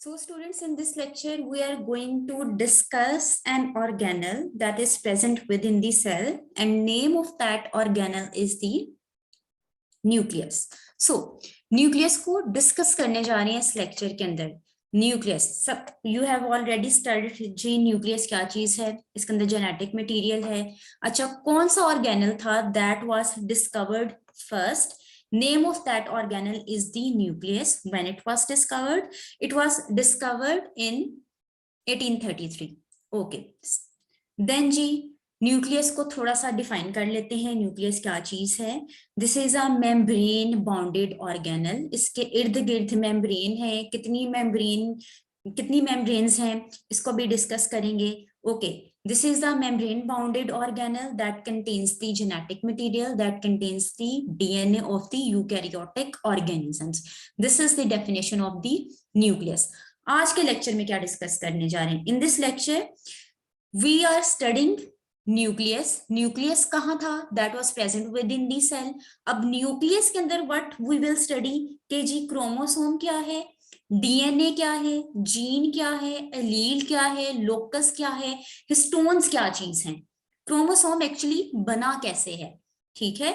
So students, in this lecture, we are going to discuss an organelle that is present within the cell, and name of that organelle is the nucleus. So, nucleus को discuss करने जा रहे हैं इस lecture के अंदर. Nucleus सब you have already studied जी. न्यूक्लियस क्या चीज है, इसके अंदर जेनेटिक मटेरियल है. अच्छा, कौन सा ऑर्गेनल था that was discovered first? Name of that organelle is the nucleus. When it was discovered in 1833. Okay. Then जी न्यूक्लियस को थोड़ा सा डिफाइन कर लेते हैं. न्यूक्लियस क्या चीज है? This is a membrane bounded organelle. इसके इर्द गिर्द मेम्ब्रेन है. कितनी मेम्ब्रेन्स हैं इसको भी डिस्कस करेंगे. Okay, this is the membrane bounded organelle that contains the genetic material, that contains the DNA of the eukaryotic organisms. This is the definition of the nucleus. आज के लेक्चर में क्या डिस्कस करने जा रहे हैं? In this lecture we are studying nucleus. Nucleus कहाँ था? That was present within the cell. अब न्यूक्लियस के अंदर व्हाट वी विल स्टडी के जी क्रोमोसोम क्या है, डीएनए क्या है, जीन क्या है, एलील क्या है, लोकस क्या है, हिस्टोन्स क्या चीज हैं, क्रोमोसोम एक्चुअली बना कैसे है. ठीक है,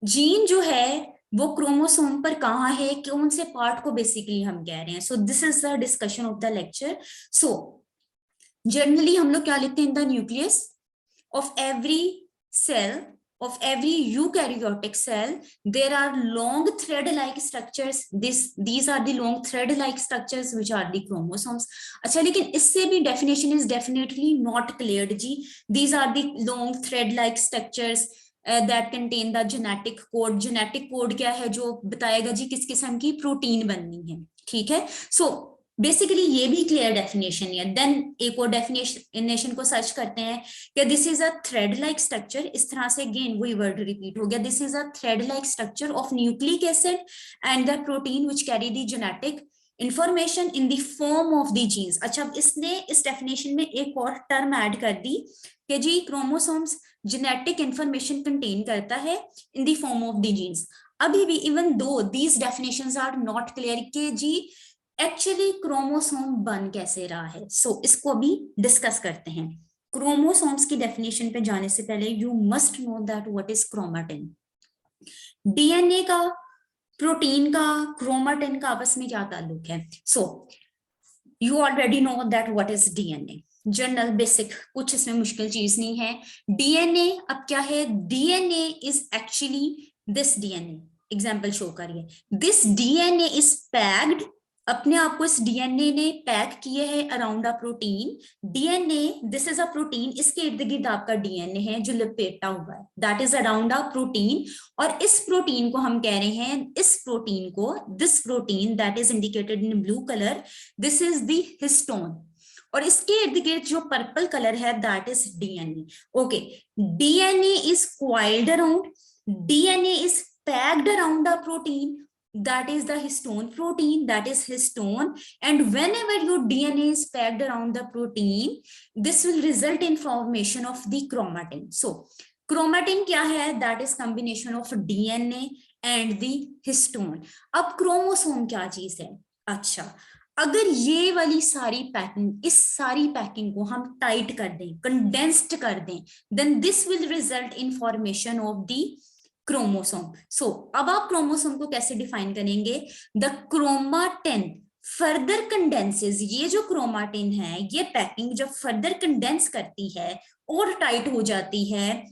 जीन जो है वो क्रोमोसोम पर कहाँ है, कौन से पार्ट को बेसिकली हम कह रहे हैं. सो this is the discussion of the lecture. So generally हम लोग क्या लिखते हैं? In the nucleus of every cell, of every eukaryotic cell, there are long thread-like structures. These are the long thread-like structures which are the chromosomes. अच्छा, लेकिन इससे भी definition is definitely not cleared ji. These are the long thread-like structures that contain the genetic code. Genetic code क्या है जो बताएगा जी किस किस्म की प्रोटीन बननी है. ठीक है, so बेसिकली ये भी क्लियर डेफिनेशन है. देन एक और डेफिनेशन को सर्च करते हैं कि this is a thread like structure. इस तरह से अगेन वही वर्ड रिपीट हो गया. This is a thread like structure of nucleic acid and the protein which carry the genetic information in the form of the genes. अच्छा, इसने इस definition में एक और टर्म ऐड कर दी कि जी क्रोमोसोम्स जेनेटिक इंफॉर्मेशन कंटेन करता है in the form of the genes. अभी भी even though these definitions are not clear कि जी एक्चुअली क्रोमोसोम बन कैसे रहा है. सो इसको भी डिस्कस करते हैं. क्रोमोसोम्स की डेफिनेशन पे जाने से पहले you must know that what is chromatin. DNA का, प्रोटीन का, क्रोमेटिन का आपस में क्या ताल्लुक है? So you already know that what is DNA. General basic, कुछ इसमें मुश्किल चीज नहीं है. डीएनए अब क्या है? DNA is actually this DNA. Example show करिए. दिस डीएनए इज पैक्ड, अपने आप को इस डीएनए ने पैक किए है around a protein. DNA this is a protein. इसके इर्द गिर्द आपका डीएनए है जो लपेटा हुआ है. That is around a protein. और इस प्रोटीन को हम कह रहे हैं, इस प्रोटीन को, this protein that is indicated in blue colour, this is the histone. और इसके इर्द गिर्द जो पर्पल कलर है that is DNA. Okay, DNA is coiled around, DNA is packed around a protein. That is the histone protein, that is histone. And whenever your DNA is packed around the protein, this will result in formation of the chromatin. So chromatin क्या है? That is combination of DNA and the histone. अब chromosome क्या चीज है? अच्छा, अगर ये वाली सारी पैकिंग, इस सारी पैकिंग को हम टाइट कर दें, कंडेंस्ड कर दें, then this will result in formation of the chromosome. So अब आप क्रोमोसोम को कैसे डिफाइन करेंगे? The chromatin further condenses. ये जो क्रोमाटिन है, ये पैकिंग जब फर्दर कंडेंस करती है और टाइट हो जाती है,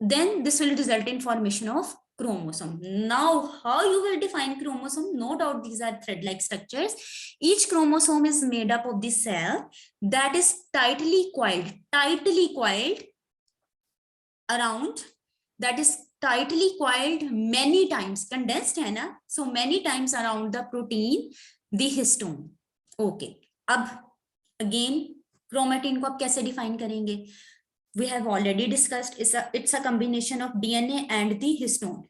then this will result in formation of chromosome. Now how you will define chromosome? No doubt these are thread like structures. Each chromosome is made up of the cell that is tightly coiled around, that is tightly coiled many times, condensed है ना, so many times around the protein, the histone. Okay, अब again chromatin को आप कैसे define करेंगे? We have already discussed, it's a combination of DNA and the histone.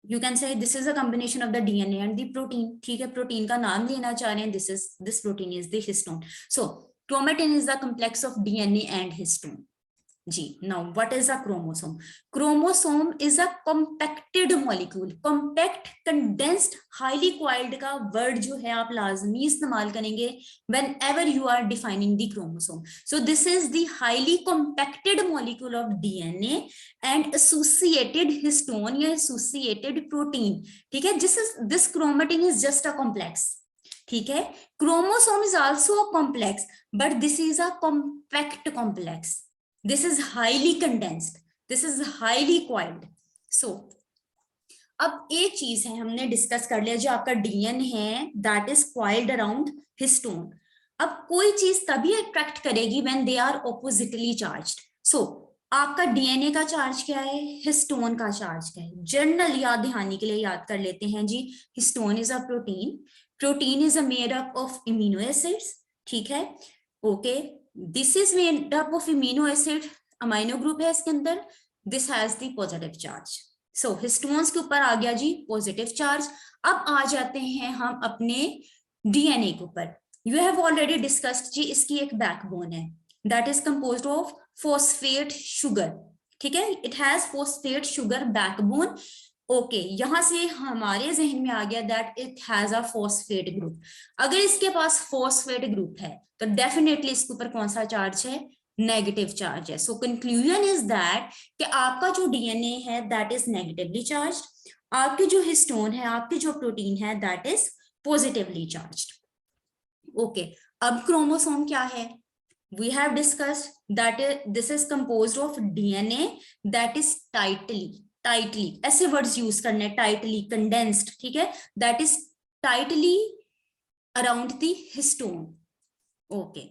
You can say this is a combination of the DNA and the protein. ठीक है, protein का नाम लेना चाह रहे हैं, this protein is the histone. So chromatin is the complex of DNA and histone. जी, now what is a chromosome? Chromosome is a compacted molecule, compact, condensed, highly coiled का वर्ड जो है आप लाजमी इस्तेमाल करेंगे whenever you are defining the chromosome. So this is the highly compacted molecule of DNA and associated histone या associated protein. ठीक है, this chromatin is just a complex. ठीक है, chromosome is also a complex, but this is a compact complex. This is highly condensed. This is highly coiled. So, अब एक चीज है हमने डिस्कस कर लिया, जो आपका डीएन है that is coiled around histone. अब कोई चीज तभी अट्रैक्ट करेगी when they are oppositely charged. So आपका डीएनए का चार्ज क्या है, हिस्टोन का चार्ज क्या है? जनरल याद दहानी के लिए याद कर लेते हैं जी. Histone is a protein. Protein is a made up of immuno acids. ठीक है, okay. This is made up of immuno acid, amino group है इसके अंदर. This has the positive charge. So histones के ऊपर आ गया जी पॉजिटिव चार्ज. अब आ जाते हैं हम अपने डीएनए के ऊपर. यू हैव ऑलरेडी डिस्कस्ड जी, इसकी एक बैकबोन है that is composed of phosphate sugar. ठीक है, it has phosphate sugar backbone. Okay, यहां से हमारे जहन में आ गया that it has a phosphate group. अगर इसके पास फॉस्फेट ग्रुप है तो डेफिनेटली इसके ऊपर कौन सा चार्ज है, नेगेटिव चार्ज है. सो कंक्लूजन इज दैट कि आपका जो डीएनए है दैट इज नेगेटिवली चार्ज्ड, आपके जो हिस्टोन है, आपकी जो प्रोटीन है that is positively charged. Okay, अब क्रोमोसोम क्या है? We have discussed that this is composed of DNA that is tightly ऐसे वर्ड्स यूज करने, tightly condensed. ठीक है, that is tightly around the histone. Okay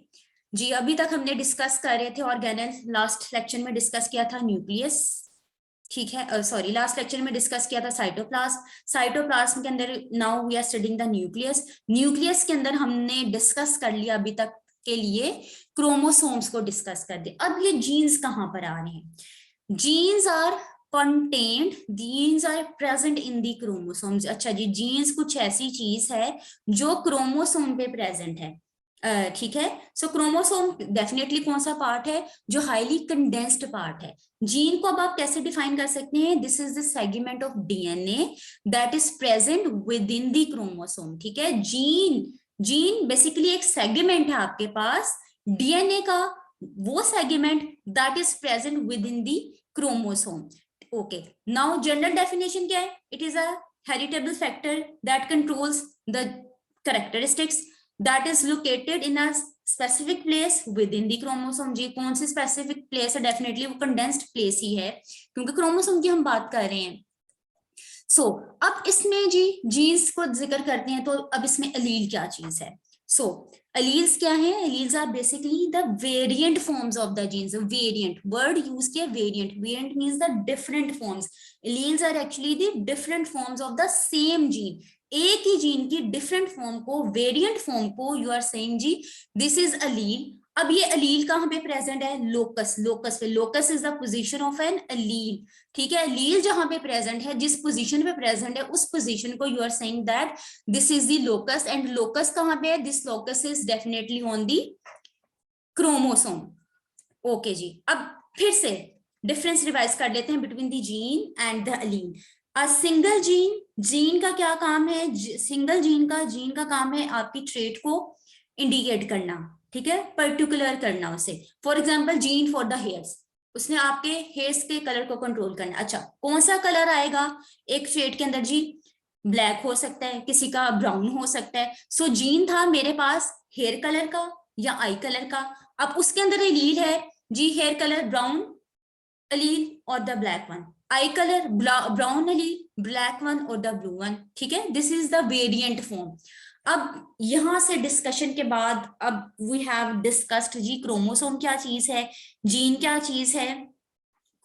जी, अभी तक हमने डिस्कस कर रहे थे ऑर्गेनेल. लास्ट लेक्चर में डिस्कस किया था न्यूक्लियस. ठीक है, सॉरी, लास्ट लेक्चर में डिस्कस किया था साइटोप्लाज्म. साइटोप्लाज्म के अंदर now we are studying the nucleus. Nucleus के अंदर हमने डिस्कस कर लिया अभी तक के लिए क्रोमोसोम्स को डिस्कस कर दे. अब ये जीन्स कहां पर आ रहे हैं? Genes are contained, genes are present in the chromosomes. अच्छा जी, जीन्स कुछ ऐसी चीज है जो क्रोमोसोम पे प्रेजेंट है. ठीक है, सो क्रोमोसोम डेफिनेटली कौन सा पार्ट है, जो हाईली कंडेंस्ड पार्ट है. जीन को अब आप कैसे डिफाइन कर सकते हैं? This is the segment of DNA that is present within the chromosome. ठीक है, जीन बेसिकली एक सेगमेंट है आपके पास डीएनए का, वो segment that is present within the chromosome. Okay, now general definition क्या है? It is a heritable factor that controls the characteristics that is located in a specific place within the chromosome. जी, कौन सी specific place है? Definitely वो condensed place ही है, क्योंकि क्रोमोसोम की हम बात कर रहे हैं. सो अब इसमें जी जीन्स को जिक्र करते हैं, तो अब इसमें अलील क्या चीज है? सो अलील्स क्या है? Alleles are basically the variant forms of the genes. Variant word use किया, variant. Variant means the different forms. Alleles are actually the different forms of the same gene. एक ही जीन की डिफरेंट फॉर्म को, variant form को you are saying जी this is allele. अब ये allele कहां पे प्रेजेंट है? लोकस. लोकस पे. Locus is the position of an allele. ठीक है, अलील जहां पे प्रेजेंट है, जिस पोजीशन पे प्रेजेंट है, उस पोजीशन को you are saying that this is the locus. And locus कहां पे है? This locus is definitely on the chromosome. Okay जी, अब फिर से डिफरेंस रिवाइज कर लेते हैं between the gene and the allele. A single gene, gene का क्या काम है? सिंगल जीन का काम है आपकी ट्रेट को इंडिकेट करना. ठीक है, पर्टिकुलर करना उसे. For example gene for the hairs, उसने आपके हेयर्स के कलर को कंट्रोल करना. अच्छा, कौन सा कलर आएगा एक ट्रेट के अंदर जी? ब्लैक हो सकता है, किसी का ब्राउन हो सकता है. सो जीन था मेरे पास हेयर कलर का या आई कलर का. अब उसके अंदर अलील है जी, हेयर कलर ब्राउन अलील और the black one. Eye colour brown allele, black one और द ब्लू वन. ठीक है, this is the variant form. अब यहां से डिस्कशन के बाद अब वी हैव डिस्कस्ड जी क्रोमोसोम क्या चीज है, जीन क्या चीज है,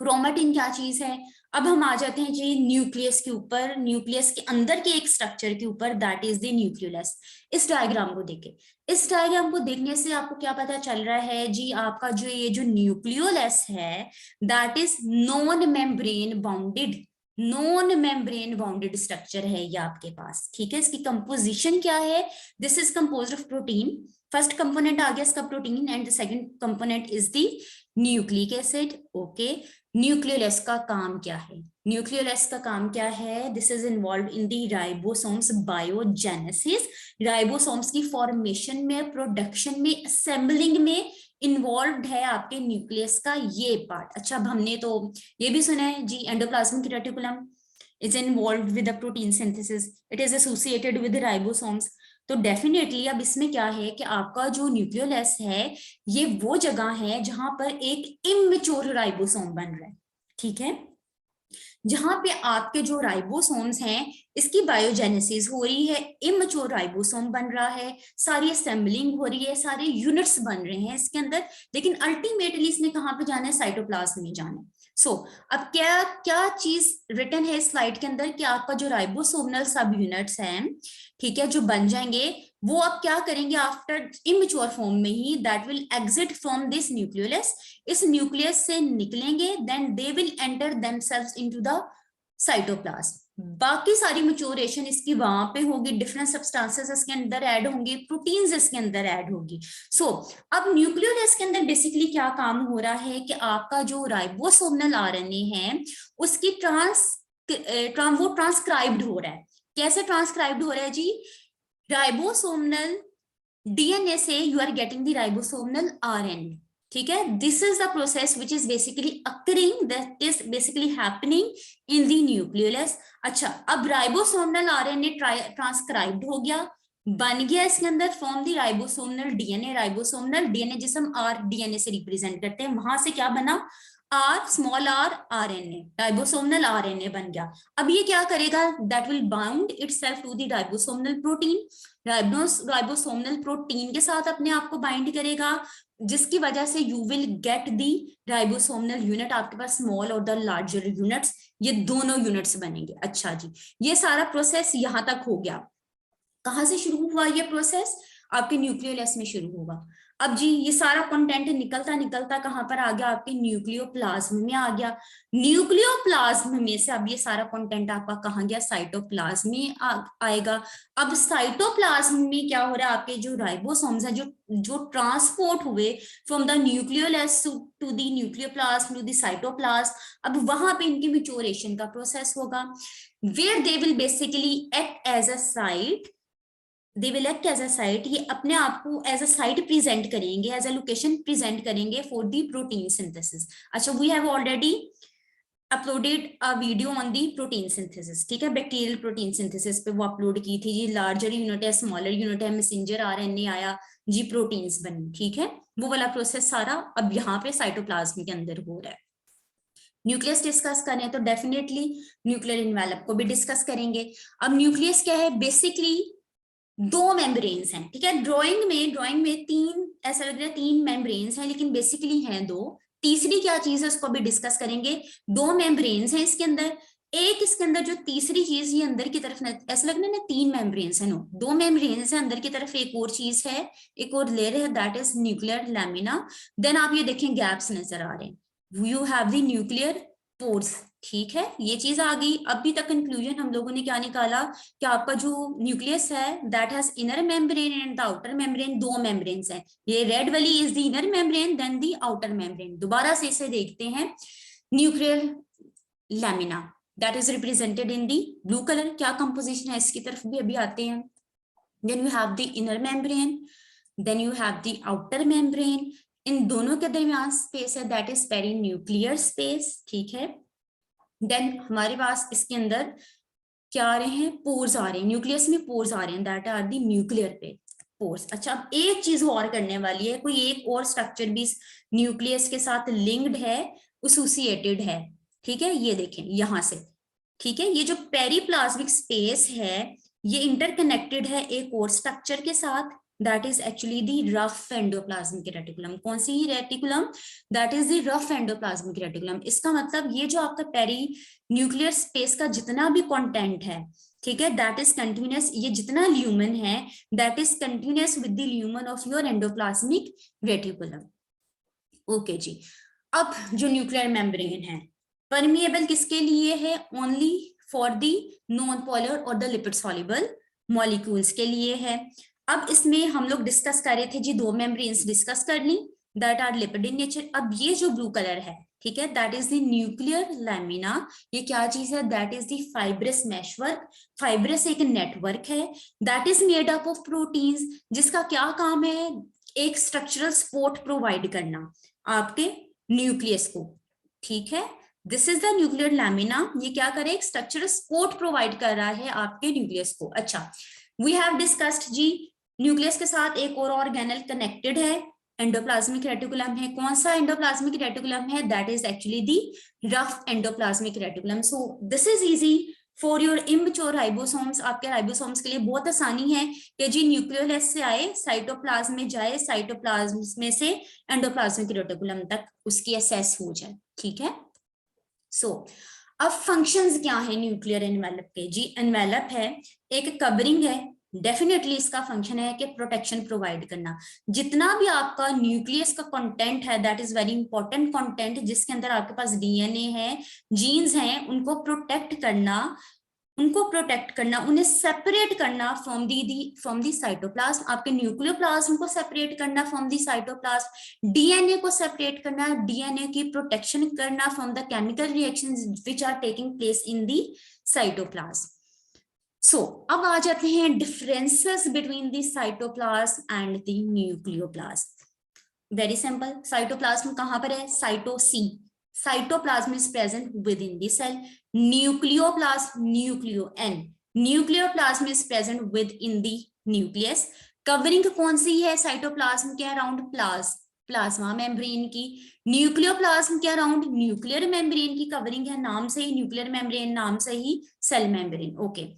क्रोमेटिन क्या चीज है. अब हम आ जाते हैं जी न्यूक्लियस के ऊपर, न्यूक्लियस के अंदर के एक स्ट्रक्चर के ऊपर, दैट इज द न्यूक्लियस. इस डायग्राम को देखें. इस डायग्राम को देखने से आपको क्या पता चल रहा है जी? आपका जो ये जो न्यूक्लियोलस है that is non membrane bounded structure है ये आपके पास. ठीक है, इसकी कंपोजिशन क्या है? This is composed of protein. First component आ गया इसका protein, and the second component is the nucleic acid, okay. Nucleolus का काम क्या है? न्यूक्लियोलस का काम क्या है? This is involve in the ribosomes biogenesis. Ribosomes की फॉर्मेशन में, प्रोडक्शन में, असेंबलिंग में इन्वॉल्व है आपके न्यूक्लियस का ये पार्ट। अच्छा, अब हमने तो ये भी सुना है जी, endoplasmic reticulum is involved with the protein synthesis, it is associated with the ribosomes। तो डेफिनेटली अब इसमें क्या है कि आपका जो न्यूक्लियोलस है ये वो जगह है जहां पर एक इमेच्योर राइबोसोम बन रहा है, ठीक है, जहां पे आपके जो राइबोसोम्स हैं इसकी बायोजेनेसिस हो रही है, इमेच्योर राइबोसोम बन रहा है, सारी असेंबलिंग हो रही है, सारे यूनिट्स बन रहे हैं इसके अंदर, लेकिन अल्टीमेटली इसने कहां पे जाना है? साइटोप्लाज्म में जाना है। अब क्या क्या चीज रिटर्न है स्लाइड के अंदर कि आपका जो राइबोसोमल सब यूनिट्स हैं, ठीक है, जो बन जाएंगे, वो अब क्या करेंगे आफ्टर इमेच्योर फॉर्म में ही, that will exit from this nucleolus, इस न्यूक्लियस से निकलेंगे, then they will enter themselves into the cytoplasm. बाकी सारी मैच्योरेशन इसकी वहां पे होगी, डिफरेंट सब्सटेंसेस इसके अंदर ऐड होंगी, प्रोटीन्स इसके अंदर ऐड होगी। अब न्यूक्लियोलस के अंदर बेसिकली क्या काम हो रहा है कि आपका जो राइबोसोमल आरएनए है उसकी वो ट्रांसक्राइब्ड हो रहा है। कैसे ट्रांसक्राइब्ड हो रहा है जी? राइबोसोमल डीएनए से you are getting the ribosomal RNA, ठीक है। This is the process which is basically occurring, that is basically happening in the nucleolus. अच्छा, अब राइबोसोमल आरएनए ट्रांसक्राइब्ड हो गया, बन गया इसके अंदर from the ribosomal DNA. Ribosomal DNA जिसे हम आर डीएनए से रिप्रेजेंट करते हैं, वहां से क्या बना? R small R RNA, ribosomal RNA बन गया। अब ये क्या करेगा? That will bound itself to the ribosomal protein, ribosomal protein के साथ अपने आप को बाइंड करेगा, जिसकी वजह से you will get the ribosomal unit. आपके पास स्मॉल और द लार्जर यूनिट्स, ये दोनों यूनिट्स बनेंगे। अच्छा जी, ये सारा प्रोसेस यहां तक हो गया। कहां से शुरू हुआ ये प्रोसेस? आपके न्यूक्लियोलस में शुरू होगा। अब जी ये सारा कंटेंट निकलता निकलता कहां पर आ गया? आपके न्यूक्लियोप्लाज्म में आ गया। न्यूक्लियोप्लाज्म में से अब ये सारा कंटेंट आपका कहां गया? साइटोप्लाज्म में आएगा। अब साइटोप्लाज्म में क्या हो रहा है? आपके जो राइबोसोम्स हैं, जो ट्रांसपोर्ट हुए from the nucleolus to the nucleoplasm to the cytoplasm, अब वहां पे इनकी मैच्योरेशन का प्रोसेस होगा, where they will basically act as a site. They will act as a site, ये अपने आप को एज अ साइट प्रेजेंट करेंगे, एज अ लोकेशन प्रेजेंट करेंगे फॉर दी प्रोटीन सिंथेसिस। अच्छा, we have already uploaded a video on the protein synthesis, ठीक है, bacterial protein synthesis पे वो अपलोड की थी जी। लार्जर यूनिट है, स्मॉलर यूनिट है, मैसेंजर आरएनए आया जी, प्रोटीन्स बनी, ठीक है। वो वाला प्रोसेस सारा अब यहाँ पे साइटोप्लाज्म के अंदर हो रहा है। न्यूक्लियस डिस्कस करें तो डेफिनेटली न्यूक्लियर इन्वेलप को भी डिस्कस करेंगे। अब न्यूक्लियस क्या है? बेसिकली दो मेम्ब्रेन्स हैं, ठीक है। ड्राइंग में तीन, ऐसा लग रहा है तीन मेम्ब्रेन्स हैं, लेकिन बेसिकली हैं दो। तीसरी क्या चीज है उसको भी डिस्कस करेंगे। दो मेम्ब्रेन्स हैं इसके अंदर, एक इसके अंदर जो तीसरी चीज ये अंदर की तरफ, ऐसा लग रहा है ना तीन मेम्ब्रेन्स है, नो, दो मेम्ब्रेन्स है अंदर की तरफ, एक और चीज है, एक और लेयर है, that is nuclear lamina. Then आप ये देखें गैप्स नजर आ रहे हैं, you have the nuclear pores, ठीक है, ये चीज आ गई। अभी तक कंक्लूजन हम लोगों ने क्या निकाला कि आपका जो न्यूक्लियस है that has inner membrane and the outer membrane, दो मेम्ब्रेन्स हैं। ये रेड वाली is the inner membrane, then the outer membrane. दोबारा से इसे देखते हैं, nuclear lamina that is represented in the blue colour. क्या कंपोजिशन है इसकी तरफ भी अभी आते हैं। Then you have the inner membrane, then you have the outer membrane, इन दोनों के दरमियान स्पेस है that is peri nuclear space, ठीक है। देन हमारे पास इसके अंदर क्या आ रहे हैं? पोर्स आ रहे हैं, न्यूक्लियस में पोर्स आ रहे हैं, दैट आर दी न्यूक्लियर पे पोर्स। अच्छा, अब एक चीज और करने वाली है, कोई एक और स्ट्रक्चर भी न्यूक्लियस के साथ लिंक्ड है, एसोसिएटेड है, ठीक है, ये देखें यहां से, ठीक है। ये जो पेरीप्लाज्मिक स्पेस है ये इंटरकनेक्टेड है एक और स्ट्रक्चर के साथ, that is actually the rough endoplasmic reticulum. कौन सी reticulum? That is the rough endoplasmic reticulum. इसका मतलब ये जो आपका पेरी न्यूक्लियर स्पेस का जितना भी कंटेंट है, ठीक है, दैट इज कंटिन्यूअस, ये जितना ल्यूमन है that is continuous with the lumen of your endoplasmic reticulum. Okay जी, अब जो न्यूक्लियर मेम्ब्रेन है परमिएबल किसके लिए है? Only for the non polar और द लिपिड सॉल्युबल मॉलिक्यूल्स के लिए है। अब इसमें हम लोग डिस्कस कर रहे थे जी, दो मेम्ब्रेन्स डिस्कस कर ली, that are lipid in nature. अब ये जो ब्लू कलर है, ठीक है, that is the nuclear lamina. ये क्या चीज है? That is the fibrous meshwork. Fibrous एक नेटवर्क है that is made up of proteins, जिसका क्या काम है? एक स्ट्रक्चरल सपोर्ट प्रोवाइड करना आपके न्यूक्लियस को, ठीक है। This is the nuclear lamina. ये क्या करे? एक स्ट्रक्चरल सपोर्ट प्रोवाइड कर रहा है आपके न्यूक्लियस को। अच्छा, वी हैव डिस्कस्ड जी, न्यूक्लियस के साथ एक और ऑर्गेनल कनेक्टेड है, एंडोप्लाज्मिक रेटिकुलम है। कौन सा एंडोप्लाज्मिक रेटिकुलम है? That is actually the rough endoplasmic reticulum. So this is easy for your immature ribosomes. आपके राइबोसोम्स के लिए बहुत आसानी है कि जी न्यूक्लियोलस से आए, साइटोप्लाज्म में जाए, साइटोप्लाज्म में से एंडोप्लाज्मिक रेटिकुलम तक उसकी एसेस हो जाए, ठीक है। सो अब फंक्शंस क्या है न्यूक्लियर एनवेलप के? जी एनवेलप है, एक कवरिंग है। डेफिनेटली इसका फंक्शन है कि प्रोटेक्शन प्रोवाइड करना। जितना भी आपका न्यूक्लियस का कंटेंट है, that is very important content, जिसके अंदर आपके पास डीएनए है, जीन्स हैं, उनको प्रोटेक्ट करना, उन्हें सेपरेट करना फ्रॉम दी साइटोप्लाज्म। आपके न्यूक्लियोप्लाज्म को सेपरेट करना फ्रॉम दी साइटोप्लाज्म, डीएनए को सेपरेट करना, डीएनए की प्रोटेक्शन करना from the chemical reactions which are taking place in the cytoplasm. So अब आ जाते हैं differences between the cytoplasm and the nucleoplasm. Very simple, cytoplasm कहां पर है? साइटोसी। Cytoplasm is present within the cell. Nucleoplasm, nucleo-N. Nucleoplasm is present within the nucleus. Covering कौन सी है cytoplasm के अराउंड? प्लाज्मा मेम्ब्रेन की। न्यूक्लियोप्लाज्म के अराउंड न्यूक्लियर मेम्ब्रेन की covering है, नाम से ही न्यूक्लियर मेम्ब्रेन, नाम से ही सेल मेम्ब्रेन। ओके,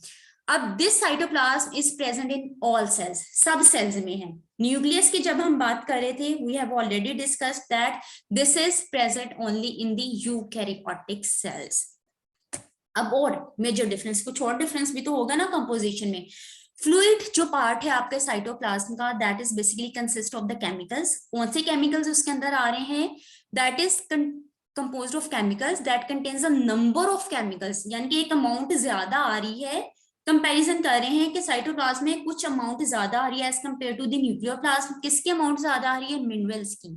अब this cytoplasm is present in all cells, सब सेल्स में है। न्यूक्लियस की जब हम बात कर रहे थे, we have already discussed that this is present only in the eukaryotic cells. अब और मेजर डिफरेंस, कुछ और डिफरेंस भी तो होगा ना कंपोजिशन में। फ्लूइड जो पार्ट है आपके साइटोप्लाज्म का, that is basically consist of the chemicals. कौन से केमिकल्स उसके अंदर आ रहे हैं? That is composed of chemicals that contains a number of chemicals, यानी कि एक अमाउंट ज्यादा आ रही है। कंपैरिजन कर रहे हैं कि साइटोप्लाज्म में कुछ अमाउंट ज्यादा आ रही है as compare to the nucleoplasm. किसकी अमाउंट ज्यादा आ रही है? मिनरल्स की।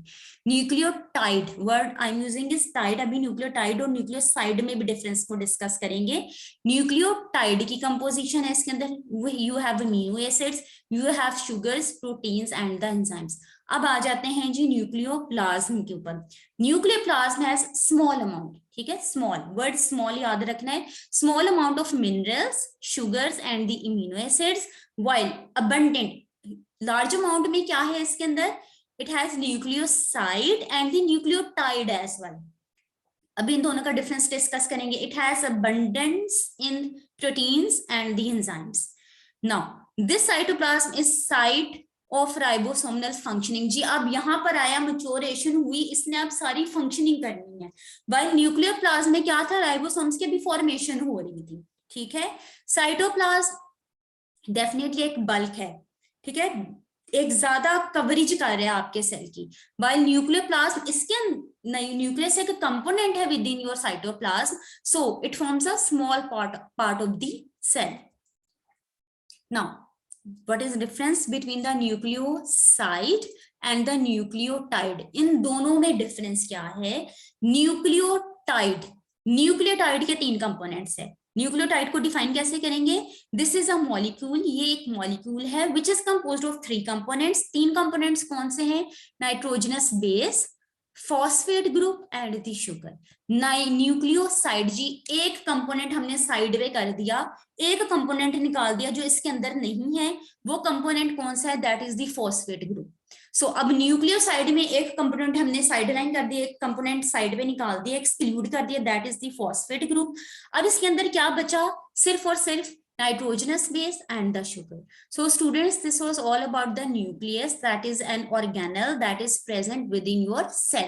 Nucleotide, word I am using is tide. अभी न्यूक्लियोटाइड और न्यूक्लियोसाइड में भी डिफरेंस को डिस्कस करेंगे। न्यूक्लियोटाइड की कंपोजिशन है इसके अंदर, you have amino acids, you have sugars, proteins and the enzymes. अब आ जाते हैं जी न्यूक्लियोप्लाज्म के ऊपर। न्यूक्लियोप्लाज्म हैज स्मॉल अमाउंट, ठीक है, स्मॉल, वर्ड स्मॉल याद रखना है। Small amount of minerals, sugars and the immuno acids, while abundant, large amount में क्या है इसके अंदर? It has nucleoside and the nucleotide as well. अभी इन दोनों का डिफरेंस डिस्कस करेंगे। It has abundance in proteins and the enzymes. Now this cytoplasm is site of ribosomal functioning. जी अब यहां पर आया, मैच्योरेशन हुई, इसने अब सारी फंक्शनिंग करनी है। वाइल न्यूक्लियोप्लाज्म में क्या था? राइबोसोम्स के भी फॉर्मेशन हो रही थी, ठीक है। साइटोप्लाज्म डेफिनेटली एक बल्क है, ठीक है, एक ज्यादा कवरेज कर रहा है आपके सेल की। वाइल न्यूक्लियोप्लाज्म, इसके न्यूक्लियस एक कंपोनेंट है within your cytoplasm, so it forms a small part of the cell. Now what is the difference between the nucleoside and the nucleotide? इन दोनों में डिफरेंस क्या है? न्यूक्लियोटाइड, न्यूक्लियोटाइड के 3 components है। Nucleotide को define कैसे करेंगे? दिस इज अ मॉलिक्यूल, ये एक मॉलिक्यूल है which is composed of 3 components. 3 components कौन से हैं? Nitrogenous base, phosphate group and the sugar. Nucleoside जी एक कंपोनेंट हमने साइड में कर दिया, एक कंपोनेंट निकाल दिया जो इसके अंदर नहीं है। वो कंपोनेंट कौन सा है? That is the phosphate group. So अब न्यूक्लियोसाइड में एक कंपोनेंट हमने साइड लाइन कर दिया, एक कंपोनेंट साइड में निकाल दिया, एक्सक्लूड कर दिया, that is the phosphate group. अब इसके अंदर क्या बचा? सिर्फ और सिर्फ nitrogenous base and the sugar. So students, this was all about the nucleus, that is an organelle that is present within your cell.